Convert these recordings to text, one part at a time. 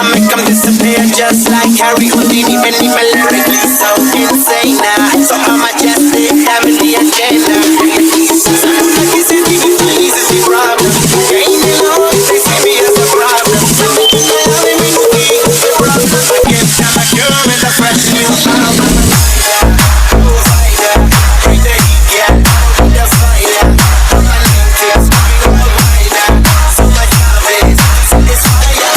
I make them disappear just like Harry Houdini. Many lyrically so insane now. So I'm majestic, heavenly agenda. Is it even please? Is the problem? Ain't it long? They see me as a problem. Loving me to be the problem. I give them a cure with a fresh new album. Bring the heat, yeah. The fire. I'm a link, so much love is fire.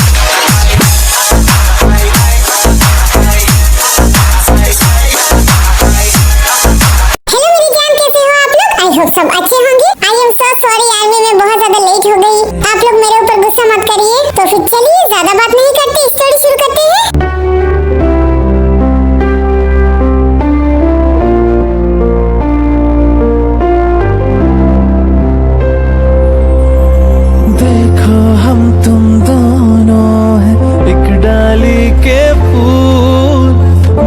सब अच्छे होंगे। I am so sorry यार, मैं बहुत ज्यादा late हो गई। आप लोग मेरे ऊपर गुस्सा मत करिए। तो फिर चलिए ज्यादा बात नहीं करते, स्टोरी शुरू करते हैं। देखो हम तुम दोनों हैं एक डाली के फूल,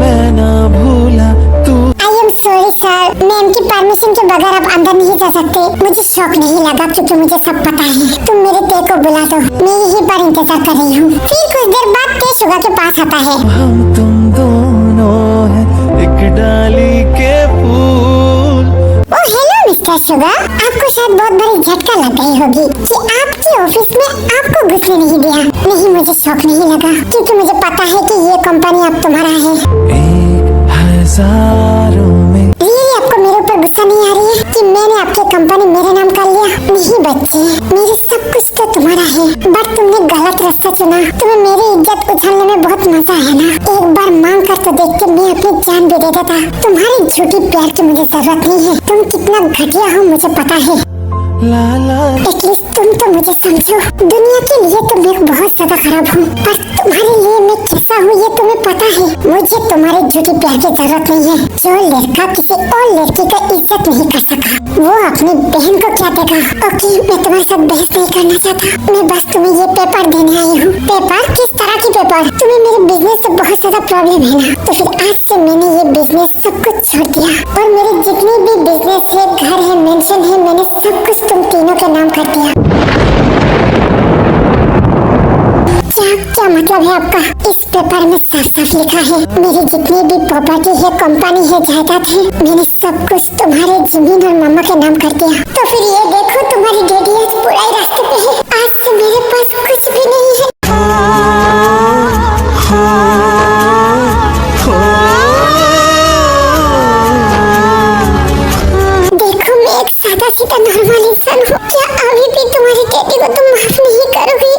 मैं ना भूला तू। I am sorry sir, ma'am की परमिशन के बगैर आप अंदर नहीं जा सकते। मुझे शौक नहीं लगा क्योंकि मुझे सब पता है। तुम मेरे ते को बुला दो, मैं यहीं पर इंतजार कर रही हूँ। फिर कुछ देर बाद ते शुगा के पास आता है। हम तुम दोनों हैं एक डाली के फूल। ओ हेलो मिस्टर शुगा, आपको शायद बहुत बड़ी झटका लग गई होगी कि आपके ऑफिस में आपको घुसने नहीं दिया। नहीं, मुझे शौक नहीं लगा क्योंकि मुझे पता है कि ये कंपनी अब तुम्हारा है। 1000 में आपको मेरे ऊपर गुस्सा नहीं आ रही है कि मैंने आपकी कंपनी मेरे नाम कर लिया? नहीं बच्चे, मेरे सब कुछ तो तुम्हारा है, बट तुमने गलत रास्ता चुना। तुम्हें मेरी इज्जत उछालने में बहुत मजा है ना? एक बार मांग कर तो देख के मैं अपनी जान भी दे देता। तुम्हारी झूठी प्यार की मुझे जरूरत नहीं है। तुम कितना घटिया हो मुझे पता है। एटलीस्ट तुम तो मुझे समझो। दुनिया के लिए तो मैं बहुत ज्यादा खराब हूँ, पर तुम्हारे लिए मैं कैसा हूँ ये तुम्हें पता है। मुझे तुम्हारे झूठी प्यार की जरूरत नहीं है। जो लड़का किसी और लड़की का इज्जत नहीं कर सका, वो अपनी बहन को क्या देगा? ओके, मैं तुम्हारे साथ बहस नहीं करना चाहता। मैं बस तुम्हें ये पेपर देने आई हूँ। पेपर? किस तरह की पेपर? तुम्हें मेरे बिजनेस से बहुत ज्यादा प्रॉब्लम है ना, तो फिर आज से मैंने ये बिजनेस सब कुछ छोड़ दिया और मेरे जितने भी बिजनेस है, घर है, मेंशन है, मैंने सब कुछ तुम तीनों के नाम कर दिया। क्या मतलब है आपका? इस पेपर में साफ साफ लिखा है मेरी जितनी भी प्रॉपर्टी है, कंपनी है, जायदाद है, मैंने सब कुछ तुम्हारे जमीन और मामा के नाम कर दिया। तो फिर ये देखो, तुम्हारी डैडी आज बुराई रास्ते पे है। आज से मेरे पास कुछ भी नहीं है। देखो, मैं एक सादा सीधा नॉर्मल इंसान हूँ। क्या अभी भी तुम्हारी डैडी को तुम माफ नहीं करोगी?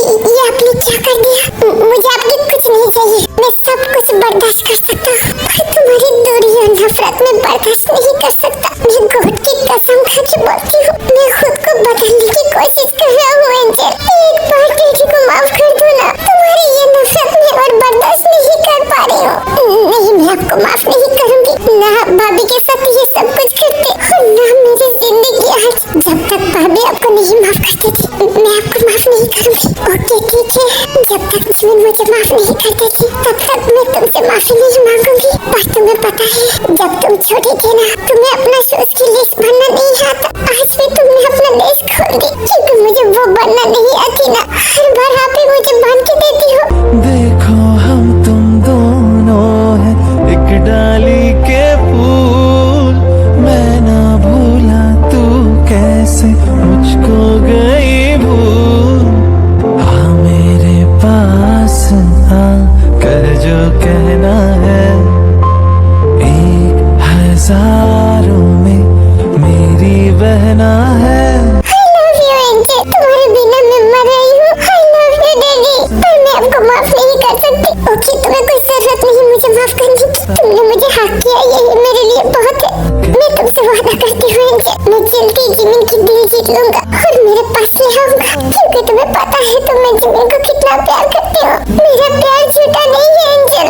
ये आपने क्या कर दिया? मुझे आपकी कुछ नहीं चाहिए, मैं सब कुछ बर्दाश्त कर सकता हूँ, पर तुम्हारी दूरी और नफरत में बर्दाश्त नहीं कर सकता। मैं गॉड की कसम खा के बोलती हूँ, मैं खुद को बदलने की कोशिश कर रहा हूँ एंजल। एक बार डैडी को माफ कर दो ना, तुम्हारी ये नफरत में और बर्दाश्त नहीं कर पा रही हूँ। नहीं, मैं आपको माफ नहीं करूँगी। ना भाभी के साथ ये सब कुछ करते और ना मेरी जिंदगी आज। जब तक भाभी आपको नहीं माफ करती थी, मैं आपको माफ नहीं करूँगी। ओके ठीक है, जब तक जिमिन मुझे माफ नहीं करती थी, तब तक मैं तुमसे माफी नहीं मांगूंगी। पर तुम्हें पता है, जब तुम छोटे थे ना, तुम्हें अपना शूज की लेस बनना नहीं आता। आज भी तुमने अपना लेस खोल दी क्योंकि मुझे वो बनना नहीं आती ना। हर बार आप ही मुझे बांध के देती हो। देखो हम तुम दोनों हैं एक डाली के फूल, मैं ना भूला तू कैसे मुझको गई भूल। हाँ मेरे पास आ कर जो कहना है, 1000 में मेरी बहना है। I love you एंजल, तुम्हारे बिना मैं मर रही हूँ। I love you डैडी, पर मैं आपको माफ नहीं कर सकती। ओके, तुम्हें कोई जरूरत नहीं मुझे माफ करने की। तुमने मुझे हक किया, यही मेरे लिए बहुत है। मैं तुमसे वादा करती हूँ एंजल, मैं जल्दी जिमिन की दिल जीत लूंगा और मेरे पास ले आऊंगा, क्योंकि तुम्हें पता है तुम मैं जिमिन को कितना प्यार करती हूँ। मेरा प्यार झूठा नहीं है एंजल,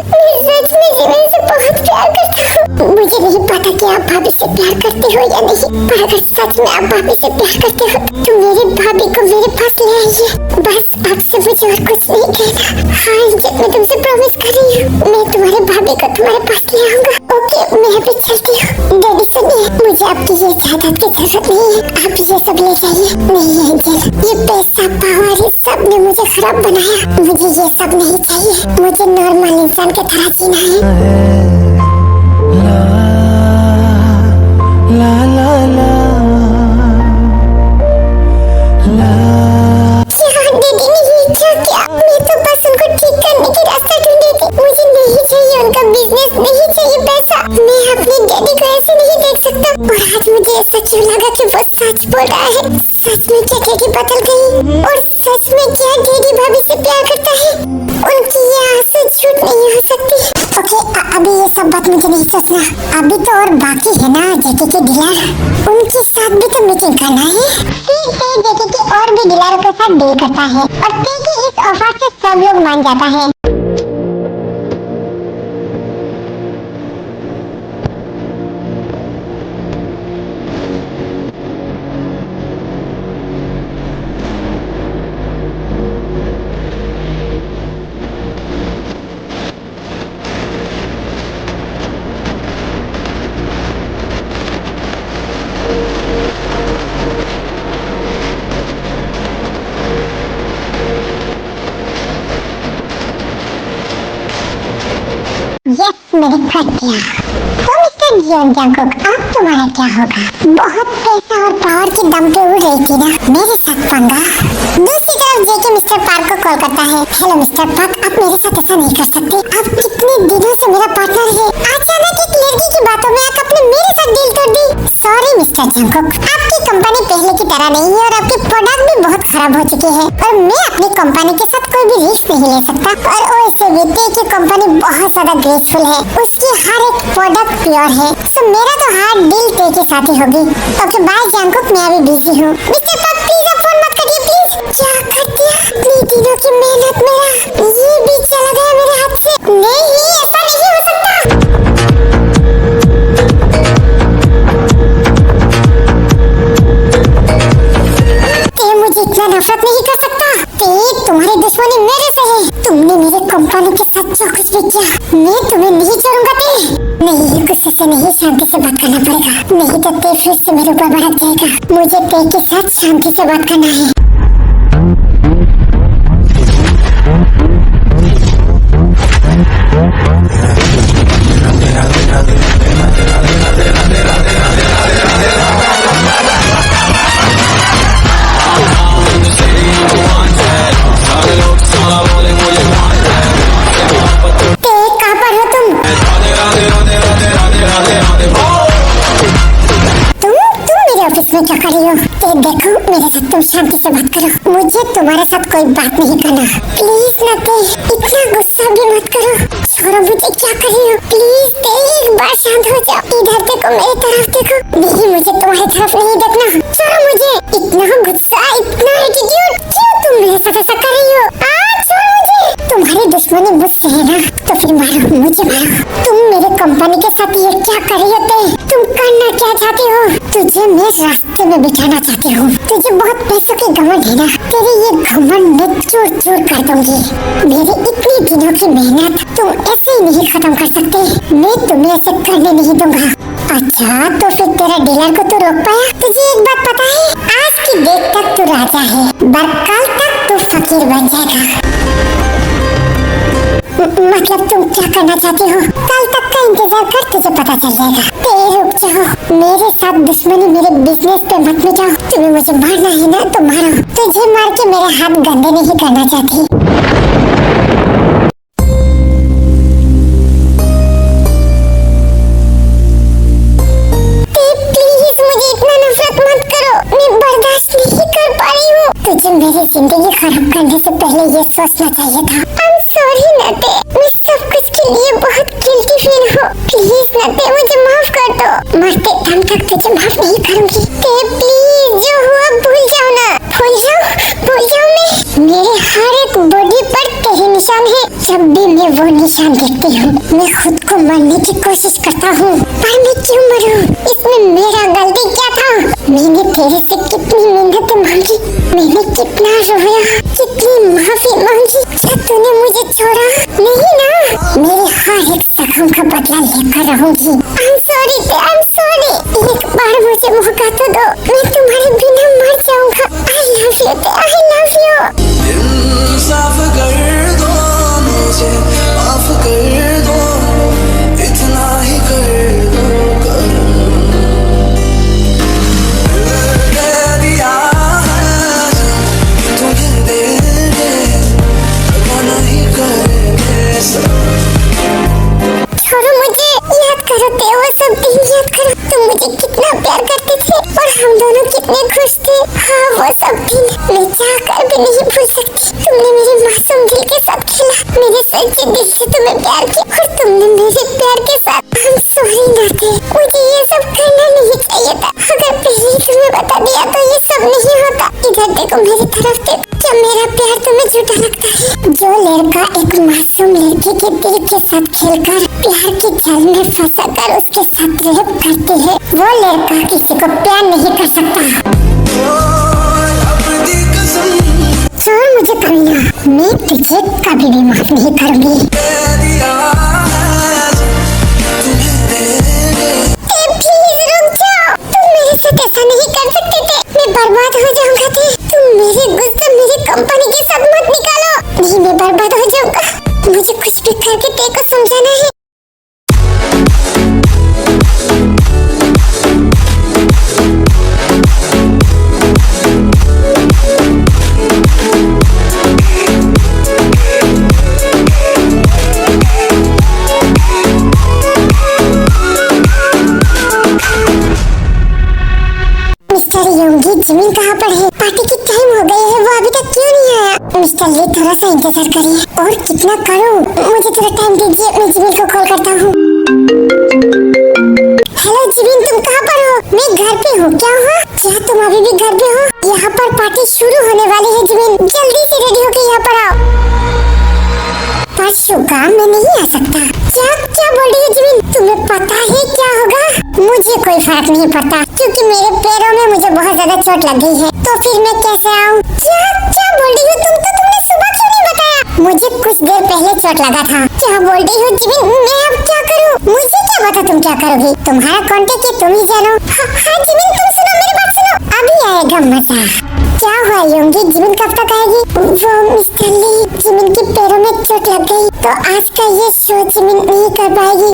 मैं सच में जिमिन से बहुत प्यार करती हूँ। मुझे नहीं पता कि आप भाभी से प्यार करते हो या नहीं, पर अगर सच में आप भाभी से प्यार करते हो तो मेरी भाभी को मेरे पास ले आइए। बस आपसे मुझे और कुछ नहीं कहना। हाँ एंजल, मैं तुमसे प्रॉमिस कर रही हूँ, मैं तुम्हारे भाभी को तुम्हारे पास ले आऊंगा। ओके, मैं अभी चलती हूँ। डैडी सुनिए, मुझे आपकी ये जायदाद की जरूरत नहीं है, आप ये सब ले जाइए। नहीं एंजल, ये पैसा पावर ये सब ने मुझे कब बनाया? मुझे ये सब नहीं चाहिए, मुझे नॉर्मल इंसान की तरह जीना है। ला ला ला ला। क्या दीदी ने ये क्या किया? मैं तो बस उनको ठीक करने की रास्ता ढूंढी थी। मुझे नहीं चाहिए उनका बिजनेस, नहीं चाहिए पैसा। मैं अपने डैडी को ऐसे नहीं देख सकता। और आज मुझे ऐसा क्यों लगा कि वो सच बोल रहा है? सच में क्या डैडी बदल गई? और सच में क्या डैडी भाभी से प्यार करता है? उनकी ये आंसू झूठ नहीं हो सकती। ओके, अभी ये सब बात मुझे नहीं सोचना। अभी तो और बाकी है ना जेके के डीलर, उनके साथ भी तो मीटिंग करना है। फिर से जेके के और भी डीलरों के साथ डील करता है और जेके इस ऑफर से सब लोग मान जाता है। यस, मैंने कर दिया। तो मिस्टर जियोन जंगकुक, अब तुम्हारा क्या होगा? बहुत पैसा और पावर के दम पे उड़ रही थी ना, मेरे साथ पंगा। दूसरी तरफ जेके मिस्टर पार्क को कॉल करता है। हेलो मिस्टर पार्क, आप मेरे साथ ऐसा नहीं कर सकते। आप कितने दिनों से मेरा पार्टनर है, अचानक एक लड़की की बातों में आपने मेरे साथ डील कर दी। सॉरी मिस्टर जंगकुक, आपकी कंपनी पहले की तरह नहीं है और आपके प्रोडक्ट भी बहुत खराब हो चुके हैं और मैं अपनी कंपनी के साथ कोई भी रिस्क नहीं ले सकता। और वैसे भी ते की कंपनी बहुत ज्यादा ग्रेसफुल है, उसकी हर एक प्रोडक्ट प्योर है। सो मेरा तो हार्ड डील ते के साथ ही होगी। ओके बाय जंगकुक, मैं अभी बिजी हूँ। मिस्टर पार्क प्लीज आप फोन मत करिए प्लीज। क्या कर दिया? इतनी दिनों की मेहनत मेरा ये भी चला गया मेरे हाथ से। नहीं, ऐसा नहीं हो सकता। मुझे इतना नफरत नहीं कर सकता। ते तुम्हारी दुश्मनी मेरे से है। तुमने मेरे कंपनी के साथ जो कुछ भी किया, मैं तुम्हें नहीं छोड़ूंगा ते। नहीं, गुस्से से नहीं, शांति से बात करना पड़ेगा, नहीं तो ते फिर से मेरे ऊपर भड़क जाएगा। मुझे ते के साथ शांति से बात करना है। क्या कर रही हो? देखो मेरे साथ तुम शांति से बात करो, मुझे तुम्हारे साथ कोई बात नहीं करना। प्लीज ना ते, इतना गुस्सा भी मत करो। छोड़ो मुझे, क्या कर रही हो? प्लीज ते, एक बार शांत हो जाओ। इधर देखो, मेरी तरफ देखो। नहीं, मुझे तुम्हारी तरफ नहीं देखना। छोड़ो मुझे। इतना गुस्सा, इतना एटीट्यूड, क्यों तुम मेरे साथ ऐसा कर रही हो? छोड़ो मुझे। तुम्हारी दुश्मनी मुझसे है ना, तो फिर मारो, मुझे मारो। तुम मेरे कंपनी के साथ ये क्या कर रही हो ते? तुम करना क्या चाहती हो? तुझे मैं रास्ते में बिठाना चाहती हूँ। तुझे बहुत पैसों की घमंड है ना, तेरे ये घमंड में चूर चूर कर दूंगी। मेरे इतने दिनों की मेहनत तुम ऐसे ही नहीं खत्म कर सकते। मैं तुम्हें ऐसे करने नहीं दूंगा। अच्छा, तो फिर तेरा डीलर को तो रोक पाया? तुझे एक बात पता है, आज की डेट तक तू राजा है, कल तक तू फकीर बन जाएगा। मतलब तुम क्या करना चाहती हो? कल तक का इंतजार कर, तुझे पता चल जाएगा। रुक जाओ, मेरे साथ दुश्मनी मेरे बिजनेस पे मत मिटाओ। तुम्हें मुझे मारना है ना तो मारो, तुझे मार के मेरे हाथ गंदे नहीं करना चाहती। प्लीज मुझे इतना नफरत मत करो, मैं बर्दाश्त नहीं कर पा रही हूँ। तुझे मेरी जिंदगी खराब करने से पहले ये सोचना चाहिए था। I'm sorry नते, मैं सब कुछ के लिए बहुत गिल्टी फील हूँ। प्लीज नते, मुझे माफ कर दो। मरते दम तक तुझे माफ नहीं करूँगी। ते प्लीज, जो हुआ भूल जाओ ना। भूल जाओ मैं। मेरे हर एक बॉडी पर तेरे निशान है। जब भी मैं वो निशान देखती हूँ, मैं खुद को मारने की कोशिश करता हूँ, पर मैं क्यों मरूं? इसमें मेरा गलती क्या था? मैंने तेरे से कितनी मेहनत मांगी, मैंने कितना रोया, कितनी माफी मांगी, क्या तूने मुझे छोड़ा? नहीं ना, मेरे हर एक जख्म का बदला लेकर रहूंगी। I'm sorry, I'm sorry। एक बार मुझे मौका तो दो, मैं तुम्हारे बिना मर जाऊंगा। I love you, I love you। सकती। तुमने मेरे मासूम दिल के साथ खेला, मेरे सच्चे दिल से तुम्हें प्यार किया और तुमने मेरे प्यार के साथ हम सॉरी ना थे। मुझे ये सब करना नहीं चाहिए था। अगर पहले ही तुम्हें बता दिया तो ये सब नहीं होता। इधर देखो, मेरी तरफ देखो। क्या मेरा प्यार तुम्हें झूठा लगता है? जो लड़का एक मासूम लड़की के दिल के साथ खेलकर प्यार के जाल में फंसाकर उसके साथ रेप करते हैं, वो लड़का किसी को प्यार नहीं कर सकता। छोड़ मुझे कमीना, मैं तुझे कभी भी माफ नहीं करूंगी। प्लीज रुक जाओ, तुम मेरे साथ ऐसा नहीं कर सकते थे। मैं बर्बाद हो जाऊंगा थे। तुम मेरे गुस्सा मेरी कंपनी के साथ मत निकालो। नहीं, मैं बर्बाद हो जाऊंगा। मुझे कुछ भी करके तेरे को समझाना है। जिमिन कहाँ पर है? पार्टी की टाइम हो गई है, वो अभी तक क्यों नहीं आया? मिस्टर ली, थोड़ा सा इंतजार करिए। और कितना करूँ? मुझे थोड़ा टाइम दीजिए, मैं जिमिन को कॉल करता हूँ। हेलो जिमिन, तुम कहाँ पर हो? मैं घर पे हूँ। क्या हुआ? क्या तुम अभी भी घर पे हो? यहाँ पर पार्टी शुरू होने वाली है जिमिन, जल्दी से रेडी होके यहाँ पर आओ। पर शुगा, मैं नहीं आ सकता। क्या क्या बोल रही है जिमिन? तुम्हें पता है क्या होगा? मुझे कोई फर्क नहीं पड़ता, क्योंकि मेरे पैरों में मुझे बहुत ज्यादा चोट लग गई है। तो फिर मैं कैसे आऊँ? क्या क्या बोल रही हो तुम? तो तुमने सुबह क्यों नहीं बताया? मुझे कुछ देर पहले चोट लगा था। क्या बोल रही हो जिमिन? मैं अब क्या करूँ? मुझे क्या पता तुम क्या करोगी? तुम्हारा कॉन्टेक्ट है, तुम ही जानो। हाँ जिमिन, तुम सुनो, मेरी बात सुनो। अभी आएगा मजा। क्या हुआ योंगी? जिमिन कब तक आएगी? वो मिस्टर ली, जिमिन के पैरों में चोट लग गई, तो आज का ये शो जिमिन नहीं कर पाएगी।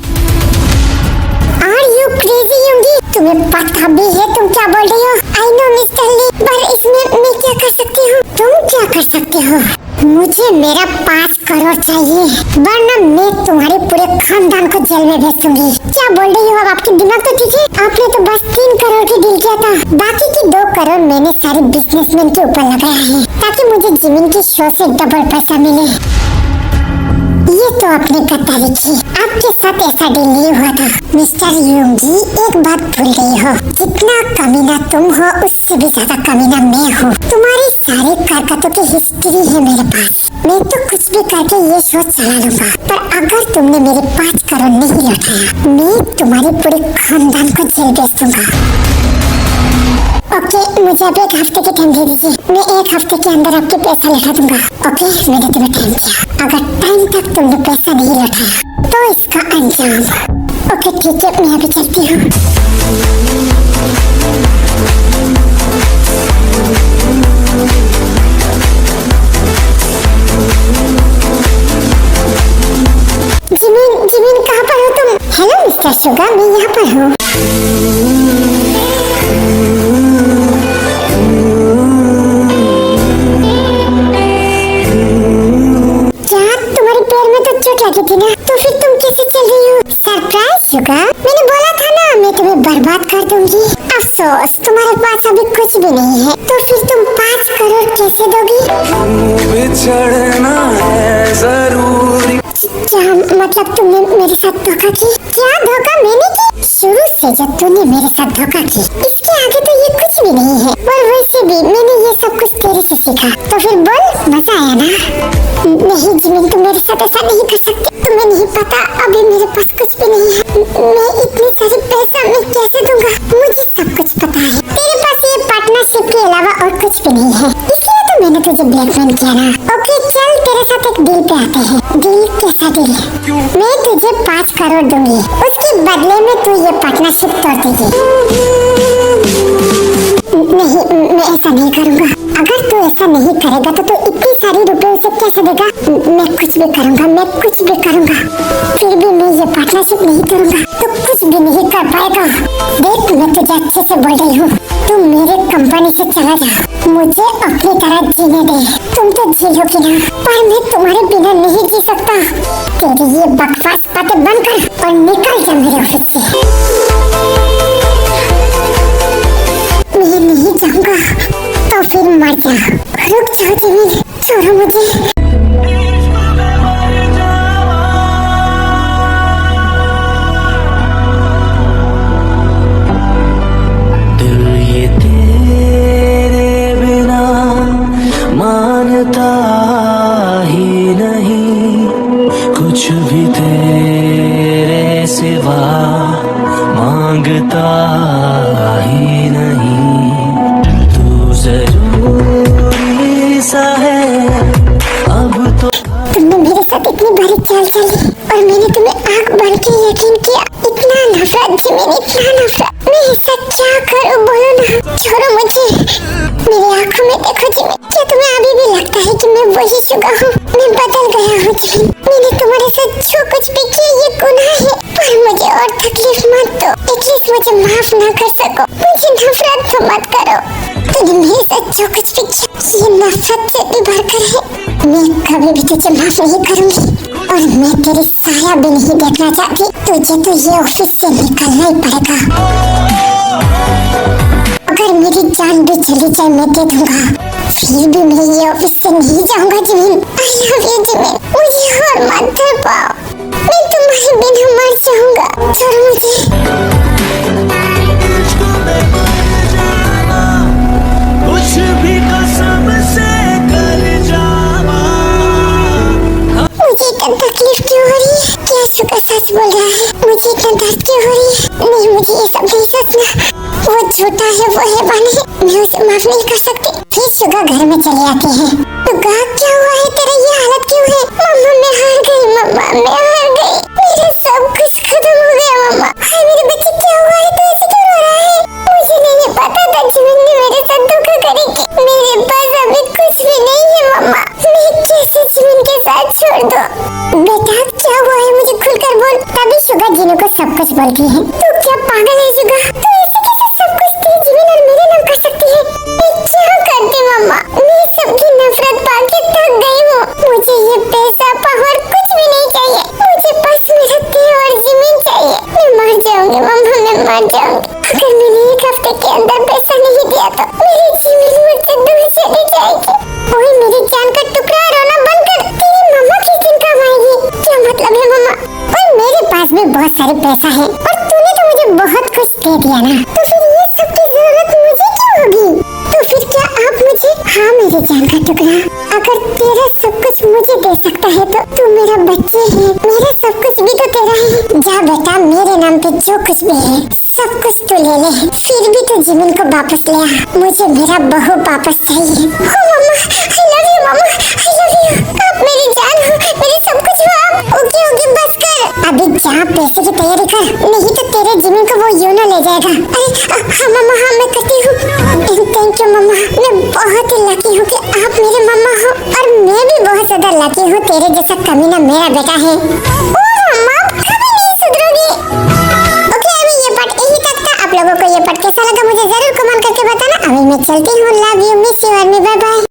Are you crazy योंगी? तुम्हें पता भी है तुम क्या बोल रही हो? I know मिस्टर ली, पर इसमें मैं क्या कर सकती हूँ? तुम क्या कर सकते हो? मुझे मेरा 5 करोड़ चाहिए, वरना मैं तुम्हारे पूरे खानदान को जेल में भेज दूंगी। क्या बोल रही हो? अब आपकी दिमाग तो ठीक है? आपने तो बस 3 करोड़ की डील किया था, बाकी की 2 करोड़ मैंने सारे बिजनेसमैन के ऊपर लगाया है, ताकि मुझे जिमिन की शो से डबल पैसा मिले। ये तो आपने गद्दारी की। आपके साथ ऐसा डील नहीं हुआ था। मिस्टर योंगी, एक बात भूल गई हो, जितना कमीना तुम हो उससे भी ज्यादा कमीना मैं हूँ। तुम्हारी सारी हरकतों की हिस्ट्री है मेरे पास। मैं तो कुछ भी करके ये शो चला लूंगा, पर अगर तुमने मेरे 5 करोड़ नहीं लौटाया, मैं तुम्हारे पूरे खानदान को जेल भेज दूंगा। ओके, मुझे अब 1 हफ्ते की टाइम दे दीजिए। मैं 1 हफ्ते के अंदर आपके पैसा लौटा दूंगा। ओके, मैंने तुम्हें टाइम दिया। अगर टाइम तक तुमने पैसा नहीं लौटाया तो इसका अंजाम। ओके ठीक है, मैं अभी चलती हूँ। जिमिन, जिमिन कहाँ पर हो तुम? हेलो मिस्टर शुगा, मैं यहाँ पर हूँ। लगी थी ना, तो फिर तुम कैसे चल रही हो? सरप्राइज शुगा, मैंने बोला था ना मैं तुम्हें बर्बाद कर दूंगी। अफसोस तुम्हारे पास अभी कुछ भी नहीं है, तो फिर तुम 5 करोड़ कैसे दोगी? बिछड़ना है जरूरी। क्या मतलब तुमने मेरे साथ धोखा की? क्या धोखा मैंने की? शुरू से जब तूने मेरे साथ धोखा की, इसके आगे तो ये कुछ भी नहीं है। और वैसे भी मैंने ये सब कुछ तेरे से सीखा, तो फिर बोल, मजा आया ना? नहीं जिमिन, तुम मेरे साथ ऐसा नहीं कर सकते। तुम्हें नहीं पता, अभी मेरे पास कुछ भी नहीं है। मैं इतने सारे पैसा मैं कैसे दूंगा? मुझे सब कुछ पता है। तेरे पास ये पार्टनरशिप के अलावा और कुछ भी नहीं है, इसलिए तो मैंने तुझे ब्लैकमेल किया ना। ओके चल, तेरे साथ एक डील पे आते हैं। डील कैसा डील? मैं तुझे 5 करोड़ दूंगी, उसके बदले में तू ये पार्टनरशिप तोड़ देगी। नहीं, मैं ऐसा नहीं करूँगा। अगर तू ऐसा नहीं करेगा तो तू इतनी सारी रुपए उसे कैसे देगा? मैं कुछ भी करूँगा, मैं कुछ भी करूँगा, फिर भी मैं ये पार्टनरशिप नहीं करूँगा तो कुछ भी नहीं कर पाएगा। देख, मैं तुझे अच्छे से बोल रही हूँ, तू मेरे कंपनी से चला जा, मुझे अपनी तरह जीने दे। तुम तो जीलोगी ना, पर मैं तुम्हारे बिना नहीं जी सकता। तेरी ये बकवास बातें बंद कर और निकल जा मेरे ऑफिस से। मैं नहीं जाऊँगा तो फिर मर जा। रुक जाओ जिमिन, छोड़ छोड़ो मुझे। दिल ये तेरे बिना मानता ही नहीं, कुछ भी तेरे सिवा मांगता ही नहीं। तू जरूरी सा है अब तो। तुमने मेरे साथ इतनी बारी चाल चली और मैंने तुम्हें आंख भर के यकीन किया। इतना नफरत जिमिन, इतना नफरत। मैं ऐसा क्या करूं, बोलो ना। छोड़ो मुझे, मेरी आंखों में देखो जिमिन। क्या तुम्हें अभी भी लगता है कि मैं वही शुगा हूँ? मैं बदल गया हूँ जिमिन। मैंने तुम्हारे साथ जो कुछ भी किया ये गुनाह है, पर मुझे और तकलीफ मत दो। एटलीस्ट मुझे माफ ना कर सको, मुझे नफरत तो मत करो। तूने मेरे साथ जो कुछ भी किया ये नफरत से भी भरकर है। मैं कभी भी तुझे माफ नहीं करूंगी और मैं तेरी साया भी नहीं देखना चाहती। तुझे तो ये ऑफिस से निकलना ही पड़ेगा। अगर मेरी जान भी चली जाए मैं दे दूंगा, फिर भी मैं ये ऑफिस से नहीं जाऊंगा Jimin. I love you Jimin, मुझे और मत तड़पाओ। मैं तुम्हारे बिना मर जाऊंगा। छोड़ो मुझे। कुछ भी कसम से कर जावा। मुझे इतना तकलीफ क्यों हो रही है? क्या शुगर सच बोल रहा है? मुझे इतना दर्द क्यों हो रही है? नहीं, मुझे ये सब नहीं सोचना। वो झूठा है, वो हैवान है, मैं उसे माफ नहीं कर सकती। फिर शुगर घर में चले आते हैं। शुगर क्या हुआ है तेरा, ये हालत क्यों है? मम्मा मैं हार गई, मम्मा मैं हार गई। मेरा सब कुछ खत्म हो गया मम्मा। हाय मेरे बच्चे, क्या हुआ है? तू ऐसे क्यों रो रहा है? मुझे नहीं पता था जिमिन ने मेरे साथ धोखा करेगी। मेरे पास अभी कुछ भी नहीं है मम्मा। मैं कैसे जिमिन के साथ छोड़ दूं? बेटा क्या हुआ है, मुझे खुलकर बोल। तभी शुगर जीनू को सब कुछ बोलती है। तू क्या पागल है शुगर? तू ऐसे कैसे सब कुछ तेरे जिमिन और मेरे नाम कर सकती है? मैं क्या करती मम्मा? मैं सबकी नफरत पाके थक गई हूँ। मुझे ये पैसा पावर कुछ भी नहीं चाहिए। मुझे बस मेरा तेरे और जिमिन चाहिए। मैं मर जाऊंगी मम्मा, मैं मर जाऊंगी। अगर मैंने एक हफ्ते के अंदर पैसा नहीं दिया तो मेरी जिमिन मुझसे दूर चली जाएगी। ओए मेरी जान का टुकड़ा, रोना बंद कर। तेरी मम्मा किस दिन काम आएगी? क्या मतलब है मम्मा? और मेरे पास भी बहुत सारे पैसा है और तूने तो मुझे बहुत कुछ दे दिया ना, तो फिर ये सब की जरूरत मुझे क्यों होगी? तो फिर क्या आप मुझे, हाँ मेरे जान का टुकड़ा, अगर तेरा सब कुछ मुझे दे सकता है तो तू मेरा बच्चे है, मेरा सब कुछ भी तो तेरा है। जा बेटा, मेरे नाम पे जो कुछ भी है सब कुछ तू ले ले। फिर भी तू जिमिन को वापस ले आ। मुझे मेरा बहू वापस चाहिए। हो mamma, I love you mamma, I love you. आप मेरी जान हो, मेरे सब कुछ हो आप। ओके ओके बस कर, अभी जा पैसे की तैयारी कर, नहीं तो तेरे जिमिन को वो यूनो ले जाएगा। अरे हाँ मम्मा, हाँ मैं करती हूँ। थैंक यू मम्मा, मैं बहुत ही लकी हूँ कि आप मेरे मम्मा हो और मैं भी बहुत ज्यादा लकी हूँ तेरे जैसा कमीना मेरा बेटा है। ओह मम्मा, कभी नहीं सुधरोगी। ओके अभी ये पार्ट यही तक था। आप लोगों को ये पार्ट कैसा लगा मुझे जरूर कमेंट करके बताना। अभी मैं चलती हूँ। लव यू, मिस यू और बाय बाय।